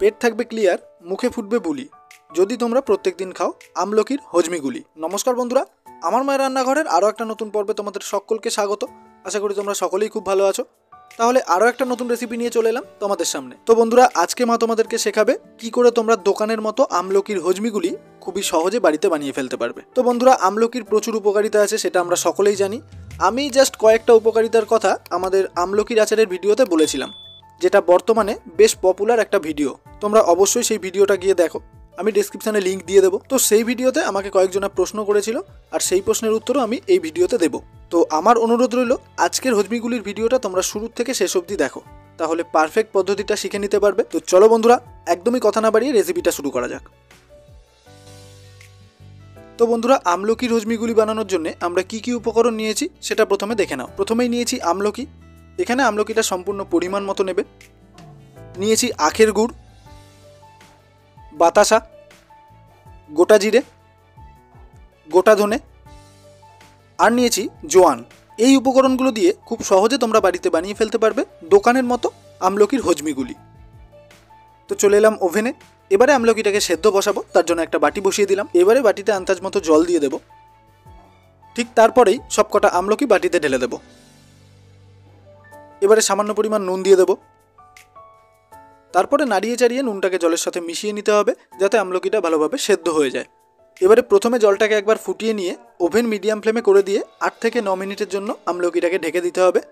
পেট থাকবে ক্লিয়ার, মুখে ফুটবে বুলি যদি তোমরা প্রত্যেক দিন খাও আমলকির হজমিগুলি। নমস্কার বন্ধুরা, আমার মায়ের রান্নাঘরের আরও একটা নতুন পর্বে তোমাদের সকলকে স্বাগত। আশা করি তোমরা সকলেই খুব ভালো আছো। তাহলে আরও একটা নতুন রেসিপি নিয়ে চলে এলাম তোমাদের সামনে। তো বন্ধুরা, আজকে মা তোমাদেরকে শেখাবে কি করে তোমরা দোকানের মতো আমলকির হজমিগুলি খুবই সহজে বাড়িতে বানিয়ে ফেলতে পারবে। তো বন্ধুরা, আমলকির প্রচুর উপকারিতা আছে, সেটা আমরা সকলেই জানি। আমি জাস্ট কয়েকটা উপকারিতার কথা আমাদের আমলকির আচারের ভিডিওতে বলেছিলাম, যেটা বর্তমানে বেশ পপুলার একটা ভিডিও। তোমরা অবশ্যই সেই ভিডিওটা গিয়ে দেখো, আমি ডেসক্রিপশনে লিঙ্ক দিয়ে দেবো। তো সেই ভিডিওতে আমাকে কয়েকজনা প্রশ্ন করেছিল, আর সেই প্রশ্নের উত্তরও আমি এই ভিডিওতে দেবো। তো আমার অনুরোধ রইল, আজকের হজমিগুলির ভিডিওটা তোমরা শুরু থেকে শেষ অবধি দেখো, তাহলে পারফেক্ট পদ্ধতিটা শিখে নিতে পারবে। তো চলো বন্ধুরা, একদমই কথা না বাড়িয়ে রেসিপিটা শুরু করা যাক। তো বন্ধুরা, আমলকির হজমিগুলি বানানোর জন্য আমরা কি কি উপকরণ নিয়েছি সেটা প্রথমে দেখে নাও। প্রথমেই নিয়েছি আমলকি। এখানে আমলকিটা সম্পূর্ণ পরিমাণ মতো নেবে। নিয়েছি আখের গুড়, বাতাসা, গোটা জিরে, গোটা ধনে, আর নিয়েছি জোয়ান। এই উপকরণগুলো দিয়ে খুব সহজে তোমরা বাড়িতে বানিয়ে ফেলতে পারবে দোকানের মতো আমলকির হজমিগুলি। তো চলে এলাম ওভেনে। এবারে আমলকিটাকে সেদ্ধ বসাবো, তার জন্য একটা বাটি বসিয়ে দিলাম। এবারে বাটিতে আন্দাজ মতো জল দিয়ে দেবো। ঠিক তারপরেই সবকটা আমলকি বাটিতে ঢেলে দেবো। এবারে সামান্য পরিমাণ নুন দিয়ে দেবো। তারপরে নাড়িয়ে চাড়িয়ে নুনটাকে জলের সাথে মিশিয়ে নিতে হবে, যাতে আমলকিটা ভালোভাবে সেদ্ধ হয়ে যায়। এবারে প্রথমে জলটাকে একবার ফুটিয়ে নিয়ে ওভেন মিডিয়াম ফ্লেমে করে দিয়ে 8 থেকে 9 মিনিটের জন্য আমলকিটাকে ঢেকে দিতে হবে।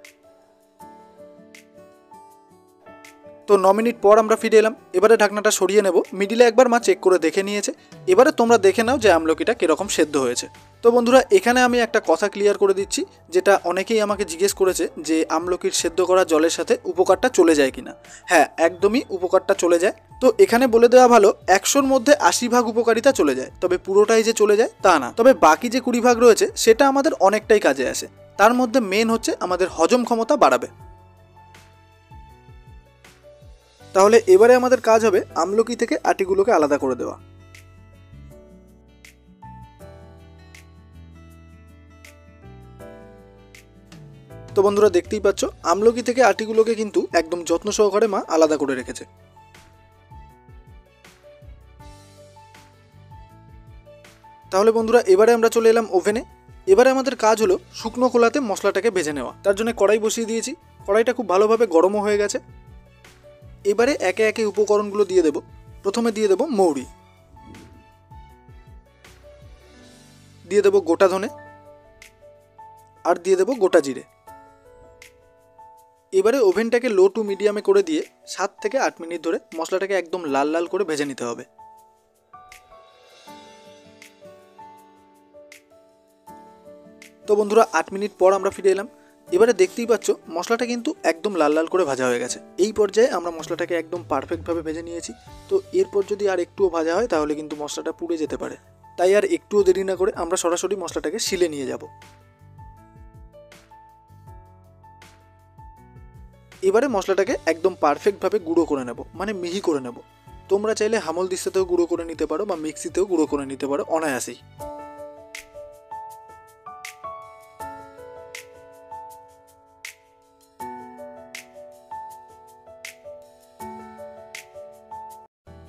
তো 9 মিনিট পর আমরা ফিরে এলাম। এবারে ঢাকনাটা সরিয়ে নেব। মিডিলে একবার মা চেক করে দেখে নিয়েছে। এবারে তোমরা দেখে নাও যে আমলকিটা কীরকম সেদ্ধ হয়েছে। তো বন্ধুরা, এখানে আমি একটা কথা ক্লিয়ার করে দিচ্ছি, যেটা অনেকেই আমাকে জিজ্ঞেস করেছে যে আমলকির সেদ্ধ করা জলের সাথে উপকারটা চলে যায় কিনা। হ্যাঁ, একদমই উপকারটা চলে যায়। তো এখানে বলে দেওয়া ভালো, 100-র মধ্যে 80 ভাগ উপকারিতা চলে যায়। তবে পুরোটাই যে চলে যায় তা না। তবে বাকি যে 20 ভাগ রয়েছে সেটা আমাদের অনেকটাই কাজে আসে। তার মধ্যে মেন হচ্ছে আমাদের হজম ক্ষমতা বাড়াবে। তাহলে এবারে আমাদের কাজ হবে আমলকি থেকে আটিগুলোকে আলাদা করে দেওয়া। তো বন্ধুরা, দেখতেই পাচ্ছ আমলকি থেকে আটিগুলোকে কিন্তু একদম যত্ন সহকারে মা আলাদা করে রেখেছে। তাহলে বন্ধুরা, এবারে আমরা চলে এলাম ওভেনে। এবারে আমাদের কাজ হলো শুকনো খোলাতে মশলাটাকে ভেজে নেওয়া। তার জন্য কড়াই বসিয়ে দিয়েছি। কড়াইটা খুব ভালোভাবে গরমও হয়ে গেছে। এবারে একে একে উপকরণগুলো দিয়ে দেব। প্রথমে দিয়ে দেব মৌরি, দিয়ে দেব গোটা ধনে, আর দিয়ে দেব গোটা জিরে। এবারে ওভেনটাকে লো টু মিডিয়ামে করে দিয়ে 7 থেকে 8 মিনিট ধরে মশলাটাকে একদম লাল লাল করে ভেজে নিতে হবে। তো বন্ধুরা, 8 মিনিট পর আমরা ফিরে এলাম। এবারে দেখতেই পাচ্ছ মশলাটা কিন্তু একদম লাল লাল করে ভাজা হয়ে গেছে। এই পর্যায়ে আমরা মশলাটাকে একদম পারফেক্টভাবে ভেজে নিয়েছি। তো এরপর যদি আর একটুও ভাজা হয় তাহলে কিন্তু মশলাটা পুড়ে যেতে পারে। তাই আর একটুও দেরি না করে আমরা সরাসরি মশলাটাকে শিলে নিয়ে যাব। এবারে মশলাটাকে একদম পারফেক্টভাবে গুঁড়ো করে নেব, মানে মিহি করে নেব। তোমরা চাইলে হামল দিস্তাতেও গুঁড়ো করে নিতে পারো বা মিক্সিতেও গুঁড়ো করে নিতে পারো অনায়াসেই।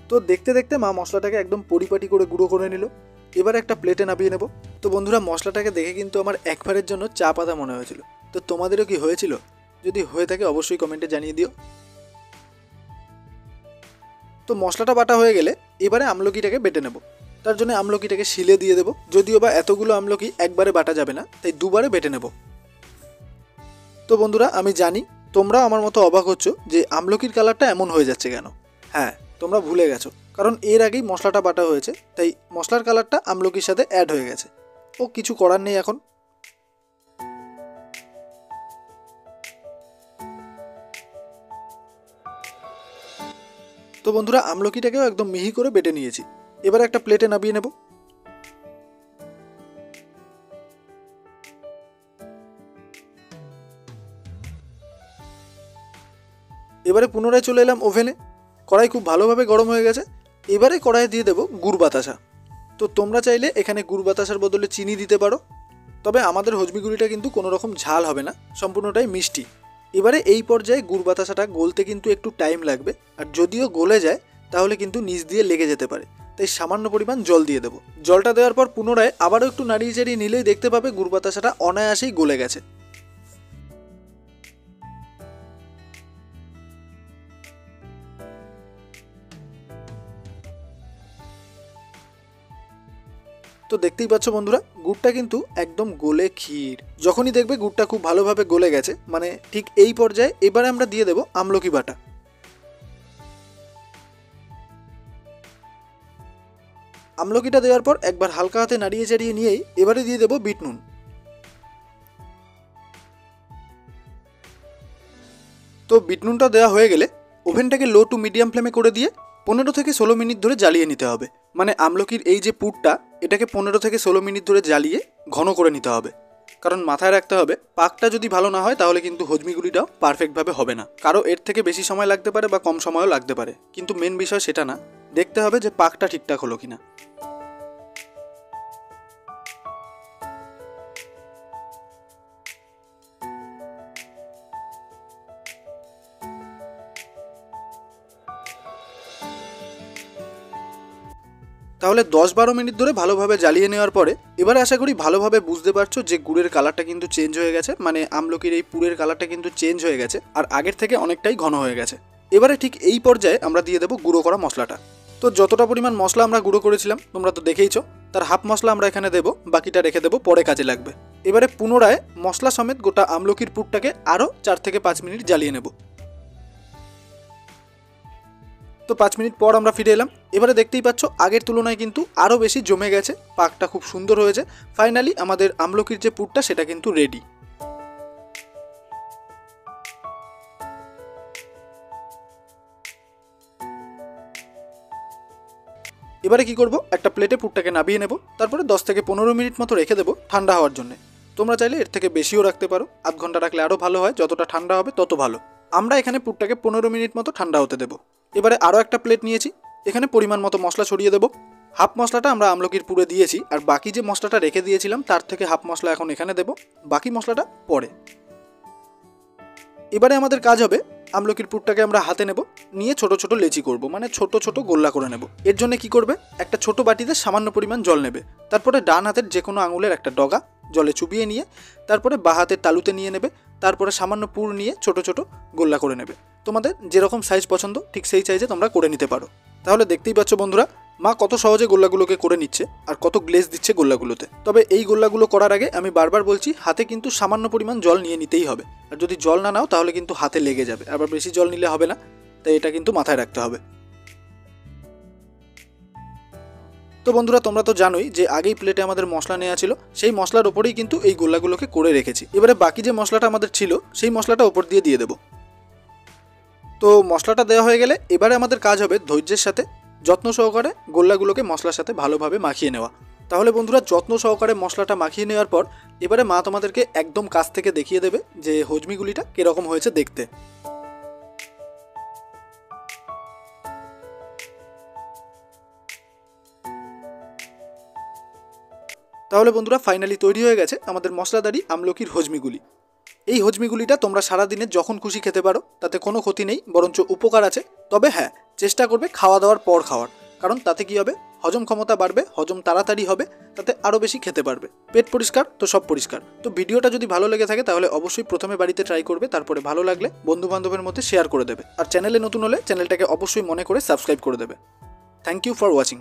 তো দেখতে দেখতে মা মশলাটাকে একদম পরিপাটি করে গুঁড়ো করে নিল। এবার একটা প্লেটে নামিয়ে নেব। তো বন্ধুরা, মশলাটাকে দেখে কিন্তু আমার একবারের জন্য চা পাতা মনে হয়েছিল। তো তোমাদেরও কি হয়েছিল? যদি হয়ে থাকে অবশ্যই কমেন্টে জানিয়ে দিও। তো মশলাটা বাটা হয়ে গেলে এবারে আমলকিটাকে বেটে নেব। তার জন্য আমলকিটাকে শিলে দিয়ে দেবো। যদিও বা এতগুলো আমলকি একবারে বাটা যাবে না, তাই দুবারে বেটে নেব। তো বন্ধুরা, আমি জানি তোমরাও আমার মতো অবাক হচ্ছ যে আমলকির কালারটা এমন হয়ে যাচ্ছে কেন। হ্যাঁ, তোমরা ভুলে গেছো, কারণ এর আগেই মশলাটা বাটা হয়েছে, তাই মশলার কালারটা আমলকির সাথে অ্যাড হয়ে গেছে। ও কিছু করার নেই এখন। তো বন্ধুরা, আমলকিটাকেও একদম মিহি করে বেটে নিয়েছি। এবার একটা প্লেটে নামিয়ে নেব। এবারে পুনরায় চলে এলাম ওভেনে। কড়াই খুব ভালোভাবে গরম হয়ে গেছে। এবারে কড়াইয়ে দিয়ে দেবো গুড় বাতাসা। তো তোমরা চাইলে এখানে গুড় বাতাসার বদলে চিনি দিতে পারো। তবে আমাদের হজমিগুলিটা কিন্তু কোনো রকম ঝাল হবে না, সম্পূর্ণটাই মিষ্টি। এবারে এই পর্যায়ে গুড় বাতাসাটা গলতে কিন্তু একটু টাইম লাগবে, আর যদিও গলে যায় তাহলে কিন্তু নিচ দিয়ে লেগে যেতে পারে, তাই সামান্য পরিমাণ জল দিয়ে দেবো। জলটা দেওয়ার পর পুনরায় আবারও একটু নাড়িয়ে চাড়িয়ে নিলেই দেখতে পাবে গুড় বাতাসাটা অনায়াসেই গলে গেছে। তো দেখতেই পাচ্ছ বন্ধুরা, গুড়টা কিন্তু একদম গলে ক্ষীর। যখনই দেখবে গুড়টা খুব ভালোভাবে গলে গেছে, মানে ঠিক এই পর্যায়ে এবারে আমরা দিয়ে দেবো আমলকি বাটা। আমলকিটা দেওয়ার পর একবার হালকা হাতে নাড়িয়ে চাড়িয়ে নিয়েই এবারে দিয়ে দেবো বিট নুন। তো বিট নুনটা দেওয়া হয়ে গেলে ওভেনটাকে লো টু মিডিয়াম ফ্লেমে করে দিয়ে 15 থেকে 16 মিনিট ধরে জ্বালিয়ে নিতে হবে। মানে আমলকির এই যে পুরটা, এটাকে 15 থেকে 16 মিনিট ধরে জ্বালিয়ে ঘন করে নিতে হবে। কারণ মাথায় রাখতে হবে, পাকটা যদি ভালো না হয় তাহলে কিন্তু হজমিগুলিটাও পারফেক্টভাবে হবে না। কারো এর থেকে বেশি সময় লাগতে পারে বা কম সময়ও লাগতে পারে, কিন্তু মেন বিষয় সেটা না, দেখতে হবে যে পাকটা ঠিকঠাক হলো কিনা। তাহলে 10-12 মিনিট ধরে ভালোভাবে জ্বালিয়ে নেওয়ার পরে এবারে আশা করি ভালোভাবে বুঝতে পারছো যে গুড়ের কালারটা কিন্তু চেঞ্জ হয়ে গেছে, মানে আমলকির এই পুরের কালারটা কিন্তু চেঞ্জ হয়ে গেছে আর আগের থেকে অনেকটাই ঘন হয়ে গেছে। এবারে ঠিক এই পর্যায়ে আমরা দিয়ে দেবো গুঁড়ো করা মশলাটা। তো যতটা পরিমাণ মশলা আমরা গুঁড়ো করেছিলাম তোমরা তো দেখেইছো, তার হাফ মশলা আমরা এখানে দেবো, বাকিটা রেখে দেবো, পরে কাজে লাগবে। এবারে পুনরায় মশলা সমেত গোটা আমলকির পুরটাকে আরও 4 থেকে 5 মিনিট জ্বালিয়ে নেব। তো 5 মিনিট পর আমরা ফিরে এলাম। এবারে দেখতেই পাচ্ছ আগের তুলনায় কিন্তু আরও বেশি জমে গেছে, পাকটা খুব সুন্দর হয়েছে। ফাইনালি আমাদের আমলকির যে পুরটা সেটা কিন্তু রেডি। এবারে কি করব, একটা প্লেটে পুরটাকে নামিয়ে নেব, তারপরে 10 থেকে 15 মিনিট মতো রেখে দেবো ঠান্ডা হওয়ার জন্য। তোমরা চাইলে এর থেকে বেশিও রাখতে পারো, আধ ঘন্টা রাখলে আরও ভালো হয়, যতটা ঠান্ডা হবে তত ভালো। আমরা এখানে পুরটাকে 15 মিনিট মতো ঠান্ডা হতে দেবো। এবারে আরও একটা প্লেট নিয়েছি, এখানে পরিমাণ মতো মশলা ছড়িয়ে দেবো। হাফ মশলাটা আমরা আমলকির পুরে দিয়েছি, আর বাকি যে মশলাটা রেখে দিয়েছিলাম তার থেকে হাফ মশলা এখন এখানে দেবো, বাকি মশলাটা পরে। এবারে আমাদের কাজ হবে আমলকির পুরটাকে আমরা হাতে নেব, নিয়ে ছোট ছোট লেচি করব, মানে ছোট ছোট গোল্লা করে নেব। এর জন্য কি করবে, একটা ছোট বাটিতে সামান্য পরিমাণ জল নেবে, তারপরে ডান হাতের যে কোনো আঙুলের একটা ডগা জলে চুবিয়ে নিয়ে তারপরে বাঁ হাতের তালুতে নিয়ে নেবে, তারপরে সামান্য পুর নিয়ে ছোট ছোট গোল্লা করে নেবে। তোমাদের যেরকম সাইজ পছন্দ ঠিক সেই সাইজে তোমরা করে নিতে পারো। তাহলে দেখতেই পাচ্ছ বন্ধুরা, মা কত সহজে গোল্লাগুলোকে করে নিচ্ছে আর কত গ্লেজ দিচ্ছে গোল্লাগুলোতে। তবে এই গোল্লাগুলো করার আগে আমি বারবার বলছি, হাতে কিন্তু সামান্য পরিমাণ জল নিয়ে নিতেই হবে, আর যদি জল না নাও তাহলে কিন্তু হাতে লেগে যাবে, আবার বেশি জল নিলে হবে না, তাই এটা কিন্তু মাথায় রাখতে হবে। তো বন্ধুরা তোমরা তো জানোই যে আগেই প্লেটে আমাদের মশলা নেওয়া ছিল, সেই মশলার ওপরেই কিন্তু এই গোল্লাগুলোকে করে রেখেছি। এবারে বাকি যে মশলাটা আমাদের ছিল সেই মশলাটা ওপর দিয়ে দেবো। তো মশলাটা দেওয়া হয়ে গেলে এবারে আমাদের কাজ হবে ধৈর্যের সাথে যত্ন সহকারে গোল্লাগুলোকে মশলার সাথে ভালোভাবে মাখিয়ে নেওয়া। তাহলে বন্ধুরা যত্ন সহকারে মশলাটা মাখিয়ে নেওয়ার পর এবারে মা তোমাদেরকে একদম কাছ থেকে দেখিয়ে দেবে যে হজমিগুলিটা কীরকম হয়েছে দেখতে। তাহলে বন্ধুরা ফাইনালি তৈরি হয়ে গেছে আমাদের মশলাদারি আমলকির হজমিগুলি। এই হজমিগুলিটা তোমরা সারাদিনে যখন খুশি খেতে পারো, তাতে কোনো ক্ষতি নেই, বরঞ্চ উপকার আছে। তবে হ্যাঁ, চেষ্টা করবে খাওয়া দাওয়ার পর খাওয়ার, কারণ তাতে কি হবে, হজম ক্ষমতা বাড়বে, হজম তাড়াতাড়ি হবে, তাতে আরও বেশি খেতে পারবে। পেট পরিষ্কার তো সব পরিষ্কার। তো ভিডিওটা যদি ভালো লেগে থাকে তাহলে অবশ্যই প্রথমে বাড়িতে ট্রাই করবে, তারপরে ভালো লাগলে বন্ধু বান্ধবের মধ্যে শেয়ার করে দেবে, আর চ্যানেলে নতুন হলে চ্যানেলটাকে অবশ্যই মনে করে সাবস্ক্রাইব করে দেবে। Thank you for watching.